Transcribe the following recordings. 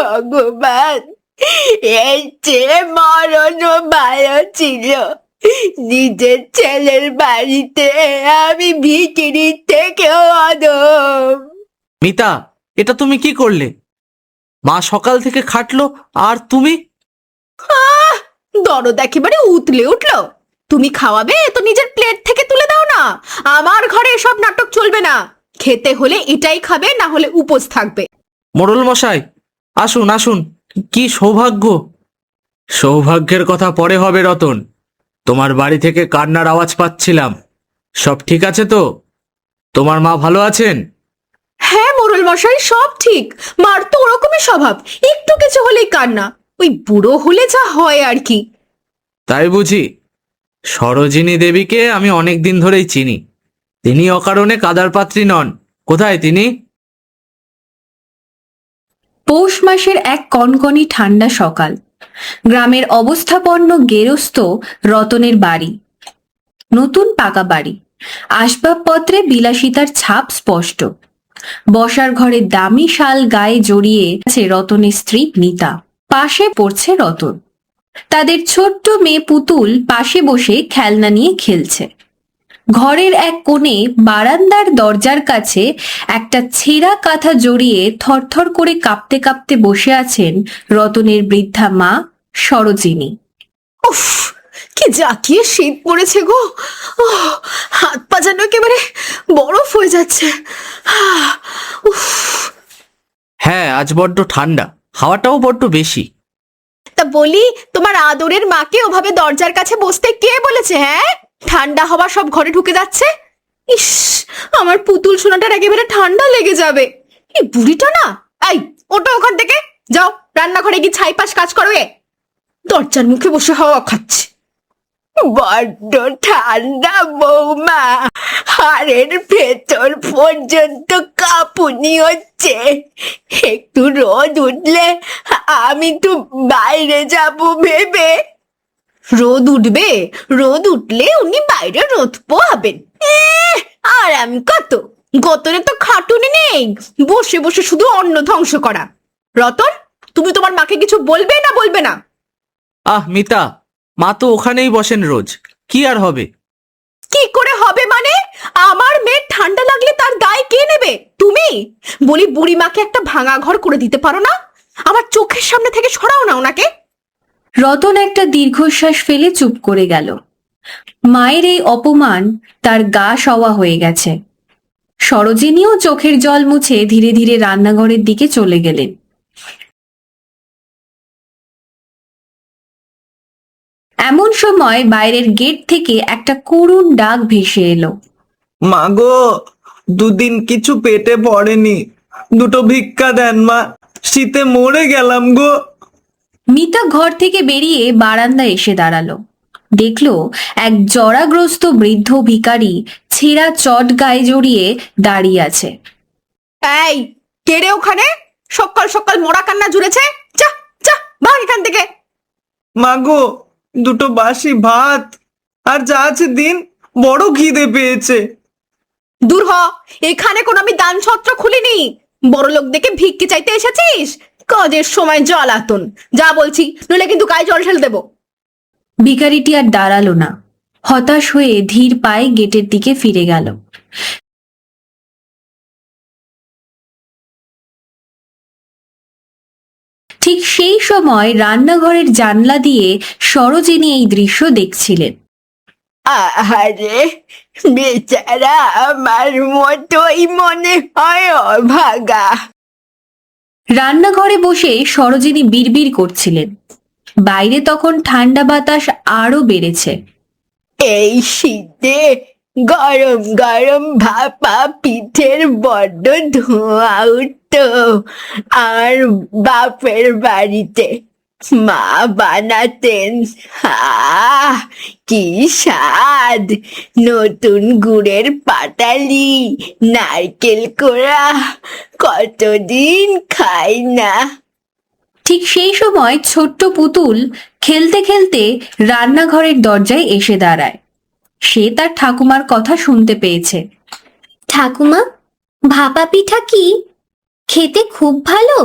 ভগবান, এর চেয়ে মরণও ভালো ছিল। নিজের ছেলের বাড়িতে আমি ভিখিরির থেকেও অধম। মিতা, এটা তুমি কি করলে? মা সকাল থেকে খাটলো আর তুমি? দরদ একেবারে উতলে উঠলো। তুমি খাওয়াবে তো নিজের প্লেট থেকে তুলে দাও না। আমার ঘরে এসব নাটক চলবে না। খেতে হলে এটাই খাবে, না হলে উপোস থাকবে। মোড়ল মশাই, আসুন আসুন। কি সৌভাগ্য! সৌভাগ্যের কথা পরে হবে রতন। তোমার বাড়ি থেকে কান্নার আওয়াজ পাচ্ছিলাম। সব ঠিক আছে তো? তোমার মা ভালো আছেন? হ্যাঁ মোড়ল মশাই, সব ঠিক। মার তো ওরকমই স্বভাব, একটু কিছু হলেই কান্না। ওই বুড়ো হলে যা হয় আর কি। তাই বুঝি? সরোজিনী দেবীকে আমি অনেক দিন ধরেই চিনি। তিনি অকারণে কাদার পাত্রী নন। কোথায় তিনি? পৌষ মাসের এক কনকনি ঠান্ডা সকাল। গ্রামের অবস্থাপন্ন গেরস্ত রতনের বাড়ি। নতুন পাকা বাড়ি, আসবাবপত্রে বিলাসিতার ছাপ স্পষ্ট। বসার ঘরে দামি শাল গায়ে জড়িয়ে আছে রতনের স্ত্রী মিতা। পাশে পড়ছে রতন। তাদের ছোট্ট মেয়ে পুতুল পাশে বসে খেলনা নিয়ে খেলছে। ঘরের এক কোণে বারান্দার দরজার কাছে একটা ছেঁড়া কাঁথা জড়িয়ে থরথর করে কাঁপতে কাঁপতে বসে আছেন রতনের বৃদ্ধা মা সরোজিনী। উফ, কি জাকিয়ে শীত পড়েছে গো। হাত পা যেন একেবারে বরফ হয়ে যাচ্ছে। উফ। হ্যাঁ, আজ বড্ড ঠান্ডা, হাওয়াটাও বড্ড বেশি। তা বলি, তোমার আদরের মাকে ওভাবে দরজার কাছে বসতে কে বলেছে? হ্যাঁ, ঠান্ডা হওয়া সব ঘরে ঢুকে যাচ্ছে। ইস, আমার পুতুল সোনাটার একেবারে ঠান্ডা লেগে যাবে। এই বুড়িটা না। এই, ওটা ওখান থেকে যাও, রান্নাঘরে গিয়ে ছাইপাশ কাজ করো। দরজার মুখে বসে হাওয়া খাচ্ছে। বড্ড ঠান্ডা বৌমা, হাড়ের ভেতর পর্যন্ত কাঁপুনি হচ্ছে। একটু রোদ উঠলে আমি তো বাইরে যাব ভেবে। রোদ উঠবে? রোদ উঠলে উনি বাইরে রোদ পোহাবেন। আর আমি কত গতরে তো খাটুনি নেই, বসে বসে শুধু অন্ন ধ্বংস করা। রতন, তুমি তোমার মাকে কিছু বলবে না বলবে না? আহ মিতা, মা তো ওখানেই বসেন রোজ, কি আর হবে? কি করে হবে মানে? আমার মেয়ের ঠান্ডা লাগলে তার দায় কে নেবে? তুমি? বলি, বুড়ি মাকে একটা ভাঙা ঘর করে দিতে পারো না? আমার চোখের সামনে থেকে সরাও না ওনাকে। রতন একটা দীর্ঘশ্বাস ফেলে চুপ করে গেল। মায়ের এই অপমান তার গা সওয়া হয়ে গেছে। সরোজিনীও চোখের জল মুছে ধীরে ধীরে রান্নাঘরের দিকে চলে গেলেন। এমন সময় বাইরের গেট থেকে একটা করুণ ডাক ভেসে এলো। মাগো, দুদিন কিছু পেটে পড়েনি, দুটো ভিক্ষা দেন মা, শীতে মরে গেলাম গো। মিতা ঘর থেকে বেরিয়ে বারান্দায় এসে দাঁড়ালো। দেখলো এক জরাগ্রস্ত বৃদ্ধ ভিখারি ছেঁড়া চট গায়ে জড়িয়ে দাঁড়িয়ে আছে। এই, কে রে ওখানে? সকাল সকাল মোড়া কান্না জুড়েছে। যা যা, ভাগ এখান থেকে। মাগো, দুটো বাসি ভাত আর যা আছে দিন, বড় খিদে পেয়েছে। দূর হ, এখানে কোনো আমি দান ছত্র খুলিনি। বড় লোক দেখে ভিক্ষে চাইতে এসেছিস? কাজের সময় জ্বালাতন। যা বলছি, নইলে কিন্তু গায়ে জল ঢেলে দেবো। ভিখারিটি আর দাঁড়ালো না। হতাশ হয়ে ধীর পায়ে গেটের দিকে ফিরে গেল। ঠিক সেই সময় রান্নাঘরের জানলা দিয়ে সরোজিনী এই দৃশ্য দেখছিলেন। আহারে, বেচারা আমার মতোই মনে হয় অভাগা। রান্নাঘরে বসে সরোজিনী বিড়বিড় করছিলেন। বাইরে তখন ঠান্ডা বাতাস আরো বেড়েছে। এই শীতে গরম গরম ভাপা পিঠের বড্ড ধোঁয়া উঠত আর বাপের বাড়িতে। মা বানাতেন, আহ কি স্বাদ! নতুন গুড়ের পাটালি, নারকেল কোড়া, কতদিন খাই না। ঠিক সেই সময় ছোট্ট পুতুল খেলতে খেলতে রান্নাঘরের দরজায় এসে দাঁড়ায়। সে তার ঠাকুমার কথা শুনতে পেয়েছে। ঠাকুমা, ভাপা পিঠা কি খেতে খুব ভালো?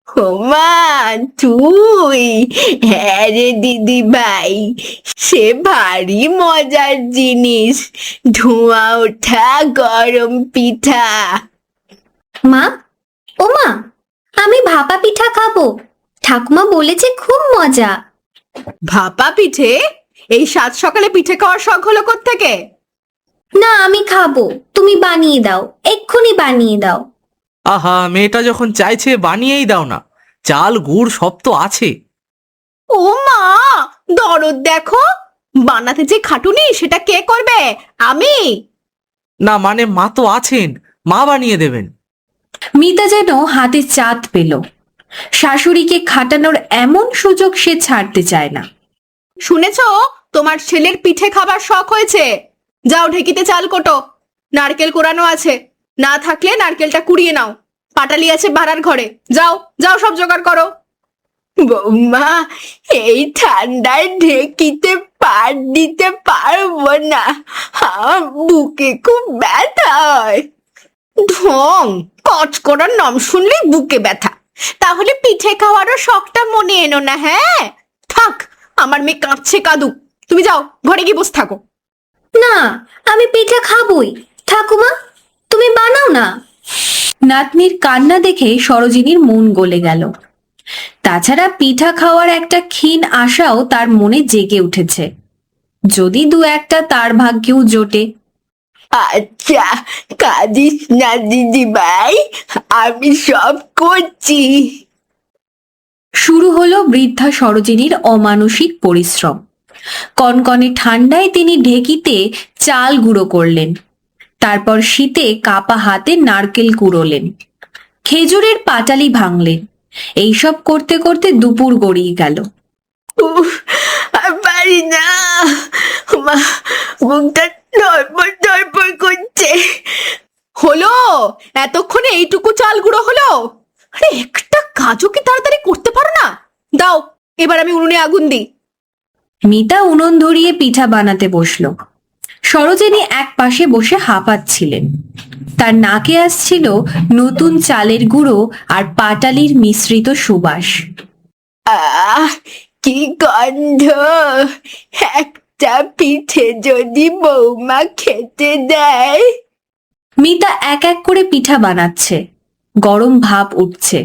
ওমা, তুই? হ্যাঁ রে দিদি ভাই, সে ভারী মজার জিনিস, ধোঁয়া ওঠা গরম পিঠা। মা, ও মা, আমি ভাপা পিঠা খাবো। ঠাকুমা বলেছে খুব মজা। ভাপা পিঠে? এই সাত সকালে পিঠে খাওয়ার শখ হলো কোত্থেকে? না, আমি খাবো, তুমি বানিয়ে দাও, এক্ষুনি বানিয়ে দাও। আহা, মেয়েটা যখন চাইছে বানিয়েই দাও না, চাল গুড় সব তো আছে। ও মা, দরদ দেখো, বানাতে যে খাটুনি সেটা কে করবে? আমি? না মানে মা তো আছেন, মা বানিয়ে দেবেন। মিতা যেন হাতে চাঁদ পেল। শাশুড়িকে খাটানোর এমন সুযোগ সে ছাড়তে চায় না। শুনেছো, তোমার ছেলের পিঠে খাবার শখ হয়েছে। যাও ঢেকিতে চাল কোটো, নারকেল কোরানো আছে, না থাকলে নারকেলটা কুড়িয়ে নাও, পাটালি আছে ভাড়ার ঘরে, যাও যাও সব জোগাড় করো। বৌমা, এই ঠান্ডায় ঢেকিতে পাট দিতে পারবো না, আমার বুকে খুব ব্যথা হয়। ঢং, কচ করার নাম শুনলেই বুকে ব্যথা। তাহলে পিঠে খাওয়ারও শখটা মনে এনো না? হ্যাঁ থাক, আমার মেয়ে কাঁদছে কাঁদুক, তুমি যাও ঘরে গিয়ে বসে থাকো। না, আমি পিঠা খাবই। ঠাকুমা, তুমি বানাও না। নাতনির কান্না দেখে সরোজিনীর মন গলে গেল। তাছাড়া পিঠা খাওয়ার একটা ক্ষীণ আশাও তার মনে জেগে উঠেছে, যদি দু একটা তার ভাগ্যেও জোটে। আচ্ছা, কাঁদিস না দিদি ভাই, আমি সব করছি। শুরু হলো বৃদ্ধা সরোজিনীর অমানসিক পরিশ্রম। কনকনে ঠান্ডায় তিনি ঢেকিতে চাল গুঁড়ো করলেন, তারপর শীতে কাপা হাতে নারকেল কুড়োলেন, খেজুরের পাটালি ভাঙলেন। এইসব করতে করতে দুপুর গড়িয়ে গেল। উফ, আর পারি না, মা, বুকটা ধরপড় ধরপড় করছে। হলো, এতক্ষণে এইটুকু চাল গুঁড়ো হলো? আরে একটা কাজও কি তাড়াতাড়ি করতে পারো না? দাও, এবার আমি উনুনে আগুন দিই। মিতা উনুন ধরিয়ে পিঠা বানাতে বসল। সরোজিনী এক পাশে বসে হাঁপাচ্ছিলেন। তার নাকে আসছিল নতুন চালের গুঁড়ো আর পাটালির মিশ্রিত সুবাস। আহ, কি গন্ধ! একটা পিঠে যদি বৌমা খেতে দেয়। মিতা এক এক করে পিঠা বানাচ্ছে, গরম ভাপ উঠছে।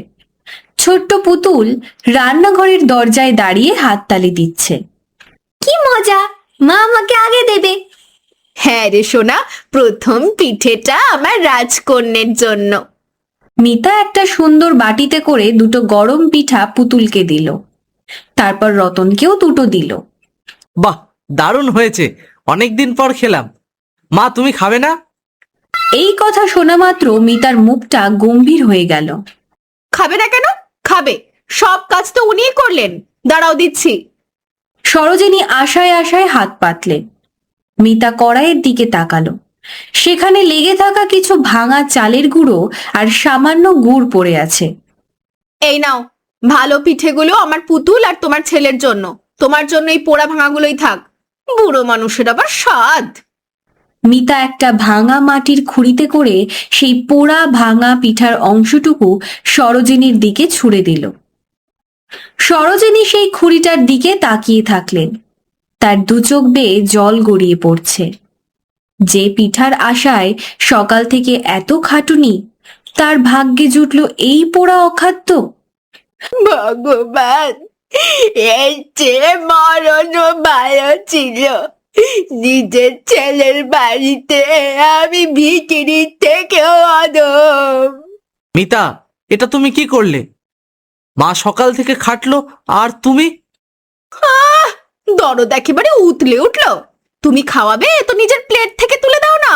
ছোট্ট পুতুল রান্নাঘরের দরজায় দাঁড়িয়ে হাততালি দিচ্ছে। কি মজা, মা আমাকে আগে দেবে। হ্যাঁ রে সোনা, প্রথম পিঠেটা আমার রাজকন্যের জন্য। মিতা একটা সুন্দর বাটিতে করে দুটো গরম পিঠা পুতুলকে দিল, তারপর রতনকেও দুটো দিল। বাহ, দারুণ হয়েছে, অনেকদিন পর খেলাম। মা তুমি খাবে না? এই কথা শোনা মাত্র মিতার মুখটা গম্ভীর হয়ে গেল। খাবে না কেন? খাবে, সব কাজ তো উনিই করলেন। দাঁড়াও দিচ্ছি। সরোজিনী আশায় আশায় হাত পাতলেন। মিতা কড়াইয়ের দিকে তাকালো। সেখানে লেগে থাকা কিছু ভাঙা চালের গুঁড়ো আর সামান্য গুড় পড়ে আছে। এই নাও, ভালো পিঠেগুলো আমার পুতুল আর তোমার ছেলের জন্য। তোমার জন্য এই পোড়া ভাঙাগুলোই থাক, বুড়ো মানুষের আবার স্বাদ। মিতা একটা ভাঙা মাটির খুঁড়িতে করে সেই পোড়া ভাঙা পিঠার অংশটুকু সরোজিনীর দিকে ছুঁড়ে দিল। সরোজিনী সেই খুঁড়িটার দিকে তাকিয়ে থাকলেন। তার দু চোখ বেয়ে জল গড়িয়ে পড়ছে। যে পিঠার আশায় সকাল থেকে এত খাটুনি, তার ভাগ্যে জুটল এই পোড়া অখাদ্য। ভগবান, এর চেয়ে মরণও ভালো ছিল। নিজের ছেলের বাড়িতে আমি ভিখিরির থেকেও অধম। মিতা, এটা তুমি কি করলে? মা সকাল থেকে খাটলো আর তুমি? দরদ একেবারে উতলে উঠলো। তুমি খাওয়াবে তো নিজের প্লেট থেকে তুলে দাও না।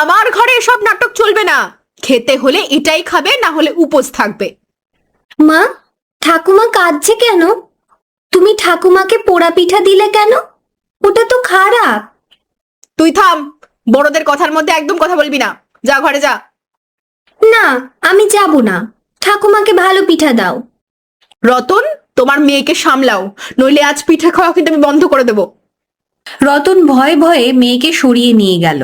আমার ঘরে এসব নাটক চলবে না। খেতে হলে এটাই খাবে, না হলে উপোস থাকবে। মা, ঠাকুমা কাঁদছে কেন? তুমি ঠাকুমাকে পোড়া পিঠা দিলে কেন? ওটা তো খারাপ। তুই থাম, বড়দের কথার মধ্যে একদম কথা বলবি না। যা ঘরে যা। না, আমি যাব না। ঠাকুমাকে ভালো পিঠা দাও। রতন, তোমার মেয়েকে সামলাও, নইলে আজ পিঠে খাওয়া কিন্তু আমি বন্ধ করে দেবো। রতন ভয়ে ভয়ে মেয়েকে সরিয়ে নিয়ে গেল।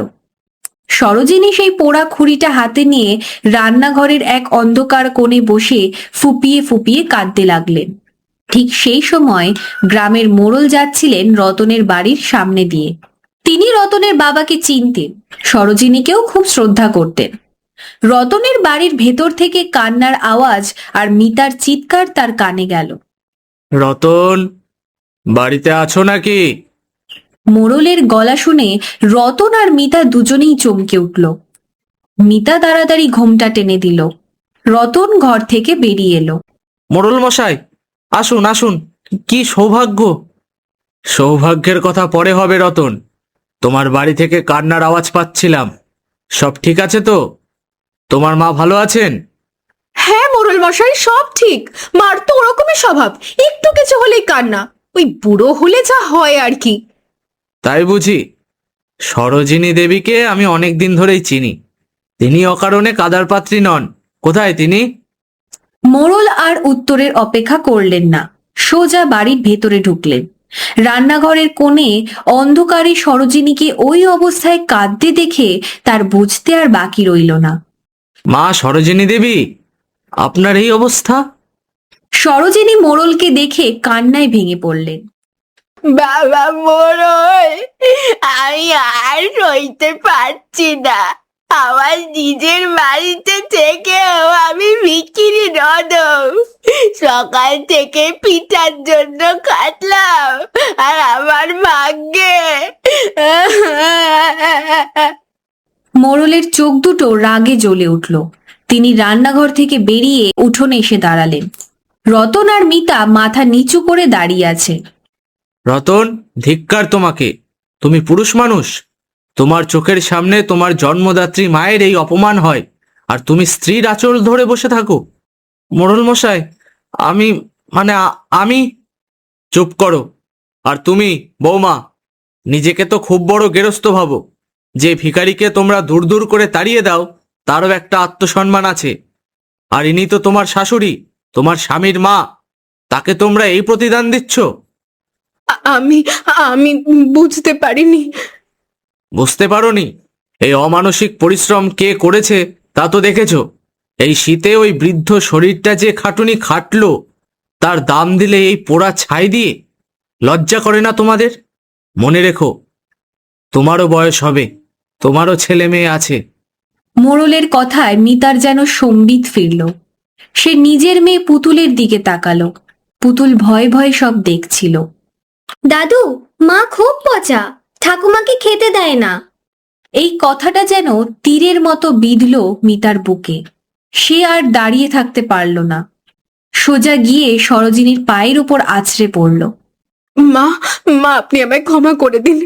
সরোজিনী সেই পোড়া খুঁড়িটা হাতে নিয়ে রান্নাঘরের এক অন্ধকার কোণে বসে ফুপিয়ে ফুপিয়ে কাঁদতে লাগলেন। ঠিক সেই সময় গ্রামের মোড়ল যাচ্ছিলেন রতনের বাড়ির সামনে দিয়ে। তিনি রতনের বাবাকে চিনতেন, সরোজিনীকেও খুব শ্রদ্ধা করতেন। রতনের বাড়ির ভেতর থেকে কান্নার আওয়াজ আর মিতার চিৎকার তার কানে গেল। রতন, বাড়িতে আছো নাকি? মোড়লের গলা শুনে রতন আর মিতা দুজনেই চমকে উঠল। মিতা তাড়াতাড়ি ঘোমটা টেনে দিল। রতন ঘর থেকে বেরিয়ে এলো। মোড়ল মশাই, আসুন আসুন, কি সৌভাগ্য! সৌভাগ্যের কথা পরে হবে রতন। তোমার বাড়ি থেকে কান্নার আওয়াজ পাচ্ছিলাম। সব ঠিক আছে তো? তোমার মা ভালো আছেন? হ্যাঁ মোড়ল মশাই, সব ঠিক। মার তো ওরকমই স্বভাব, একটু কিছু হলেই কান্না। ওই বুড়ো হলে যা হয় আর কি। তাই বুঝি? সরোজিনী দেবীকে আমি অনেক দিন ধরেই চিনি। তিনি অকারণে কাদার পাত্রী নন। কোথায় তিনি? মোড়ল আর উত্তরের অপেক্ষা করলেন না, সোজা বাড়ির ভেতরে ঢুকলেন। রান্নাঘরের কোণে অন্ধকারে সরোজিনীকে ওই অবস্থায় কাঁদতে দেখে তার বুঝতে আর বাকি রইল না। মা সরোজিনী দেবী, আপনার এই অবস্থা? সরোজিনী মোড়লকে দেখে কান্নায় ভেঙে পড়লেন। বাবা মোড়ল, আমি আর সইতে পারছি না। আমার নিজের বাড়িতে থেকেও আমি ভিখিরি নদম। সকাল থেকে পিঠার জন্য খাটলাম, আর আমার ভাগ্যে মোড়লের চোখ দুটো রাগে জ্বলে উঠল। তিনি রান্নাঘর থেকে বেরিয়ে উঠোনে এসে দাঁড়ালেন। রতন আর মিতা মাথা নিচু করে দাঁড়িয়ে আছে। রতন, ধিক্কার তোমাকে! তুমি পুরুষ মানুষ। তোমার চোখের সামনে তোমার জন্মদাত্রী মায়ের এই অপমান হয়, আর তুমি স্ত্রীর আঁচল ধরে বসে থাকো। মোড়ল মশাই, আমি চুপ করো। আর তুমি বৌমা, নিজেকে তো খুব বড় গেরস্ত ভাবো। যে ভিখারিকে তোমরা দূর দূর করে তাড়িয়ে দাও, তারও একটা আত্মসম্মান আছে। আর ইনি তো তোমার শাশুড়ি, তোমার স্বামীর মা। তাকে তোমরা এই প্রতিদান দিচ্ছ? আমি আমি বুঝতে পারিনি। বুঝতে পারোনি? এই অমানসিক পরিশ্রম কে করেছে তা তো দেখেছো। এই শীতে ওই বৃদ্ধ শরীরটা যে খাটুনি খাটলো, তার দাম দিলে এই পোড়া ছাই দিয়ে? লজ্জা করে না তোমাদের? মনে রেখো, তোমারও বয়স হবে, তোমারও ছেলে মেয়ে আছে। মোড়লের কথায় মিতার যেন সম্বিত ফিরল। সে নিজের মেয়ে পুতুলের দিকে তাকালো। পুতুল ভয়ে ভয়ে সব দেখছিল। দাদু, মা খুব পচা, ঠাকুমাকে খেতে দেয় না। এই কথাটা যেন তীরের মতো বিঁধল মিতার বুকে। সে আর দাঁড়িয়ে থাকতে পারল না। সোজা গিয়ে সরোজিনীর পায়ের উপর আছড়ে পড়ল। মা, আপনি আমায় ক্ষমা করে দিন।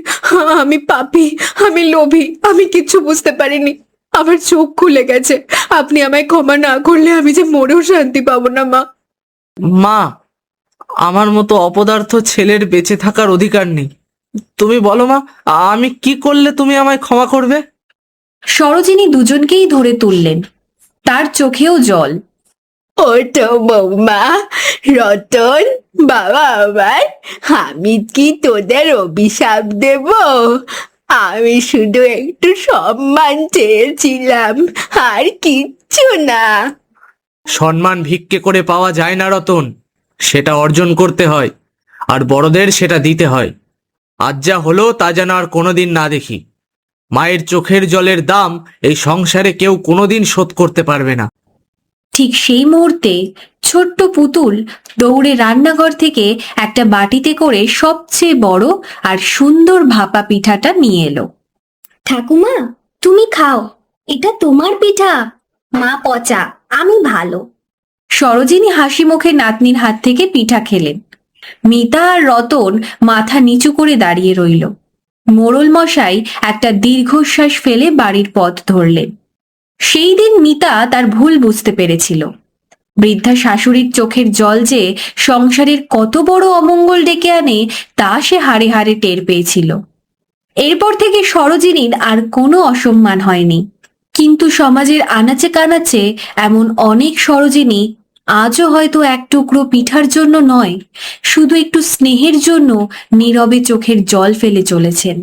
আমি পাপী, আমি লোভী, আমি কিচ্ছু বুঝতে পারিনি। আমার চোখ খুলে গেছে। আপনি আমায় ক্ষমা না করলে আমি যে মরেও শান্তি পাবো না মা। মা, আমার মতো অপদার্থ ছেলের বেঁচে থাকার অধিকার নেই। তুমি বলো মা, আমি কি করলে তুমি আমায় ক্ষমা করবে? সরোজিনী দুজনকেই ধরে তুললেন। তার চোখেও জল। ওঠো বৌমা। রতন, বাবা আমার, আমি কি তোদের অভিশাপ দেব? আমি শুধু একটু সম্মান চেয়েছিলাম, আর কিচ্ছু না। সম্মান ভিক্ষে করে পাওয়া যায় না রতন, সেটা অর্জন করতে হয়, আর বড়দের সেটা দিতে হয়। আজ যা হলো তা যেন আর কোনোদিন না দেখি। মায়ের চোখের জলের দাম এই সংসারে কেউ কোনোদিন শোধ করতে পারবে না। ঠিক সেই মুহূর্তে ছোট্ট পুতুল দৌড়ে রান্নাঘর থেকে একটা বাটিতে করে সবচেয়ে বড় আর সুন্দর ভাপা পিঠাটা নিয়ে এলো। ঠাকুমা, তুমি খাও, এটা তোমার পিঠা। মা পচা, আমি ভালো। সরোজিনী হাসি মুখে নাতনির হাত থেকে পিঠা খেলেন। মিতা আর রতন মাথা নিচু করে দাঁড়িয়ে রইল। মোড়ল মশাই একটা দীর্ঘশ্বাস ফেলে বাড়ির পথ ধরলেন। সেই দিন মিতা তার ভুল বুঝতে পেরেছিল। বৃদ্ধা শাশুড়ির চোখের জল যে সংসারের কত বড় অমঙ্গল ডেকে আনে তা সে হাড়ে হাড়ে টের পেয়েছিল। এরপর থেকে সরোজিনীর আর কোনো অসম্মান হয়নি। কিন্তু সমাজের আনাচে কানাচে এমন অনেক সরোজিনী আজও হয়তো এক টুকরো পিঠার জন্য নয়, শুধু একটু স্নেহের জন্য নীরবে চোখের জল ফেলে চলেছেন।